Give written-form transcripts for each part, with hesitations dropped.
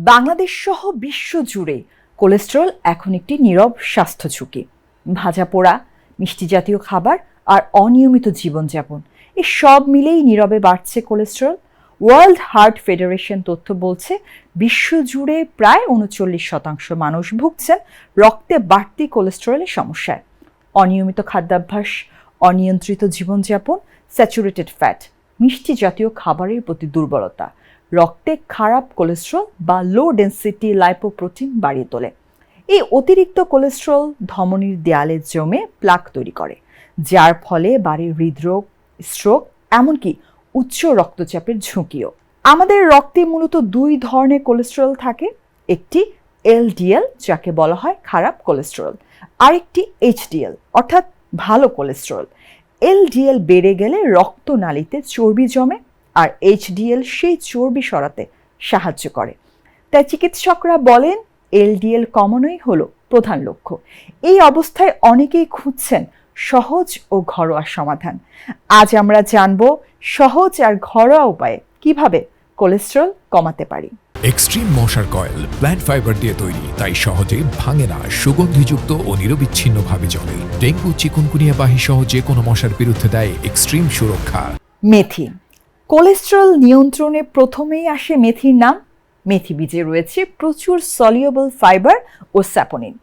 বাংলাদেশ সহ বিশ্ব জুড়ে কোলেস্টেরল এখন একটি নীরব স্বাস্থ্য ঝুঁকি। ভাজা পোড়া, মিষ্টি জাতীয় খাবার আর অনিয়মিত জীবনযাপন এই সব মিলেই নীরবে বাড়ছে কোলেস্টেরল। ওয়ার্ল্ড হার্ট ফেডারেশন তথ্য বলছে বিশ্বজুড়ে প্রায় ৩৯% মানুষ ভুগছেন রক্তে বাড়তি কোলেস্টেরলের সমস্যায়। অনিয়মিত খাদ্যাভ্যাস, অনিয়ন্ত্রিত জীবনযাপন, স্যাচুরেটেড ফ্যাট, মিষ্টি জাতীয় খাবারের প্রতি দুর্বলতা রক্তে খারাপ কোলেস্টেরল বা লো ডেন্সিটি লাইপোপ্রোটিন বাড়িয়ে তোলে। এই অতিরিক্ত কোলেস্টেরল ধমনীর দেয়ালে জমে প্লাক তৈরি করে, যার ফলে বাড়ে হৃদরোগ, স্ট্রোক, এমনকি উচ্চ রক্তচাপের ঝুঁকিও। আমাদের রক্তে মূলত দুই ধরনের কোলেস্টেরল থাকে, একটি এলডিএল যাকে বলা হয় খারাপ কোলেস্টেরল, আরেকটি এইচডিএল অর্থাৎ ভালো কোলেস্টেরল। এলডিএল বেড়ে গেলে রক্তনালীতে চর্বি জমে আর এইচডিএল সেই চর্বি সরাতে সাহায্য করে। তাই চিকিৎসকরা বলেন এলডিএল কমানোই হলো প্রধান লক্ষ্য। এই অবস্থায় অনেকেই খুঁজছেন সহজ ও ঘরোয়া সমাধান। আজ আমরা জানব সহজ আর ঘরোয়া উপায়ে কিভাবে কোলেস্টেরল কমাতে পারি। এক্সট্রিম মশার কয়েল প্ল্যান্ট ফাইবার দিয়ে তৈরি, তাই সহজে ভাঙে না, সুগন্ধিযুক্ত ও নিরবিচ্ছিন্নভাবে জ্বলে। ডেঙ্গু, চিকুনগুনিয়া বাহি সহ যে কোনো মশার বিরুদ্ধে দেয় এক্সট্রিম সুরক্ষা। মেথি। কোলেস্টেরল নিয়ন্ত্রণে প্রথমেই আসে মেথির নাম। মেথি বীজে রয়েছে প্রচুর সলিউবল ফাইবার ও স্যাপোনিন।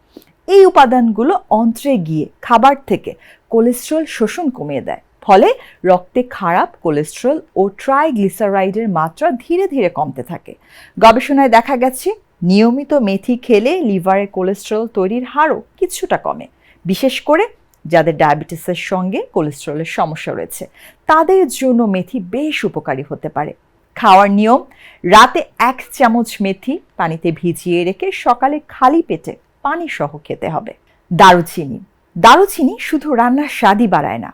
এই উপাদানগুলো অন্ত্রে গিয়ে খাবার থেকে কোলেস্টেরল শোষণ কমিয়ে দেয়, ফলে রক্তে খারাপ কোলেস্টেরল ও ট্রাইগ্লিসারাইডের মাত্রা ধীরে ধীরে কমতে থাকে। গবেষণায় দেখা গেছে নিয়মিত মেথি খেলে লিভারে কোলেস্টেরল তৈরির হারও কিছুটা কমে। বিশেষ করে যাদের ডায়াবেটিসের সঙ্গে কোলেস্টেরলের সমস্যা রয়েছে তাদের জন্য মেথি বেশ উপকারী হতে পারে। খাওয়ার নিয়ম: রাতে 1 চামচ মেথি পানিতে ভিজিয়ে রেখে সকালে খালি পেটে পানি সহ খেতে হবে। দারুচিনি। দারুচিনি শুধু রান্নার স্বাদই বাড়ায় না,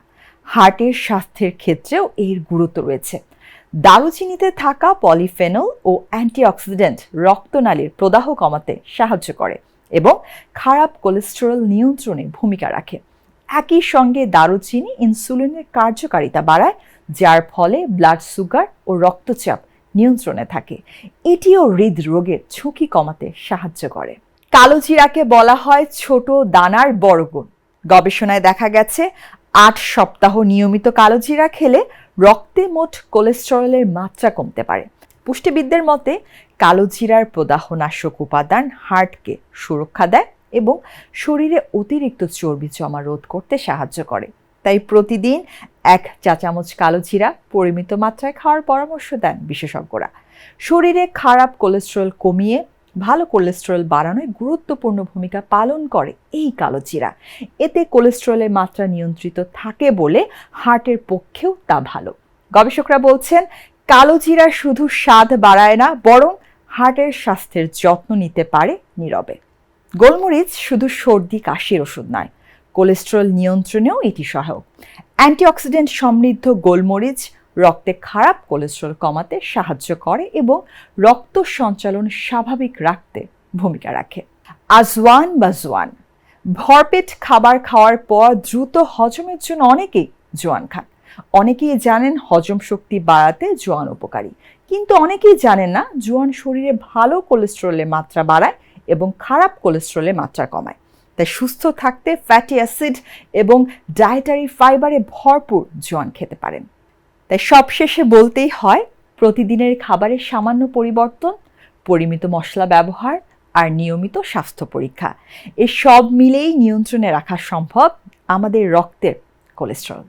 হার্টের স্বাস্থ্যের ক্ষেত্রেও এর গুরুত্ব রয়েছে। দারুচিনিতে থাকা পলিফেনল ও অ্যান্টিঅক্সিডেন্ট রক্তনালীর প্রদাহ কমাতে সাহায্য করে এবং খারাপ কোলেস্টেরল নিয়ন্ত্রণে ভূমিকা রাখে। একই সঙ্গে দারুচিনি ইনসুলিনের কার্যকারিতা বাড়ায়, যার ফলে ব্লাড সুগার ও রক্তচাপ নিয়ন্ত্রণে থাকে। এটিও হৃদরোগের ঝুঁকি কমাতে সাহায্য করে। কালো জিরাকে বলা হয় ছোট দানার বড় গুণ। গবেষণায় দেখা গেছে 8 সপ্তাহ নিয়মিত কালো জিরা খেলে রক্তে মোট কোলেস্টেরলের মাত্রা কমতে পারে। পুষ্টিবিদদের মতে কালো জিরার প্রদাহনাশক উপাদান হার্টকে সুরক্ষা দেয় এবং শরীরে অতিরিক্ত চর্বি জমা রোধ করতে সাহায্য করে। তাই প্রতিদিন 1 চা চামচ কালো জিরা পরিমিত মাত্রায় খাওয়ার পরামর্শ দেন বিশেষজ্ঞরা। শরীরে খারাপ কোলেস্টেরল কমিয়ে ভালো কোলেস্টেরল বাড়ানোয় গুরুত্বপূর্ণ ভূমিকা পালন করে এই কালো জিরা। এতে কোলেস্টেরলের মাত্রা নিয়ন্ত্রিত থাকে বলে হার্টের পক্ষেও তা ভালো। গবেষকরা বলছেন কালো জিরা শুধু স্বাদ বাড়ায় না, বরং হার্টের স্বাস্থ্যের যত্ন নিতে পারে নীরবে। গোলমরিচ শুধু সর্দি কাশির ওষুধ নয়, কোলেস্টেরল নিয়ন্ত্রণেও এটি সহায়ক। অ্যান্টিঅক্সিডেন্ট সমৃদ্ধ গোলমরিচ রক্তে খারাপ কোলেস্টেরল কমাতে সাহায্য করে এবং রক্ত সঞ্চালন স্বাভাবিক রাখতে ভূমিকা রাখে। আজওয়ান বা জোয়ান। ভরপেট খাবার খাওয়ার পর দ্রুত হজমের জন্য অনেকেই জোয়ান খান। অনেকেই জানেন হজম শক্তি বাড়াতে জোয়ান উপকারী, কিন্তু অনেকেই জানেন না জোয়ান শরীরে ভালো কোলেস্টেরলের মাত্রা বাড়ায় এবং খারাপ কোলেস্টেরলের মাত্রা কমায়। তাই সুস্থ থাকতে ফ্যাটি অ্যাসিড এবং ডায়েটারি ফাইবারে ভরপুর জোয়ান খেতে পারেন। তাই সবশেষে বলতেই হয় প্রতিদিনের খাবারের সামান্য পরিবর্তন, পরিমিত মশলা ব্যবহার আর নিয়মিত স্বাস্থ্য পরীক্ষা, এ সব মিলেই নিয়ন্ত্রণে রাখা সম্ভব আমাদের রক্তের কোলেস্টেরল।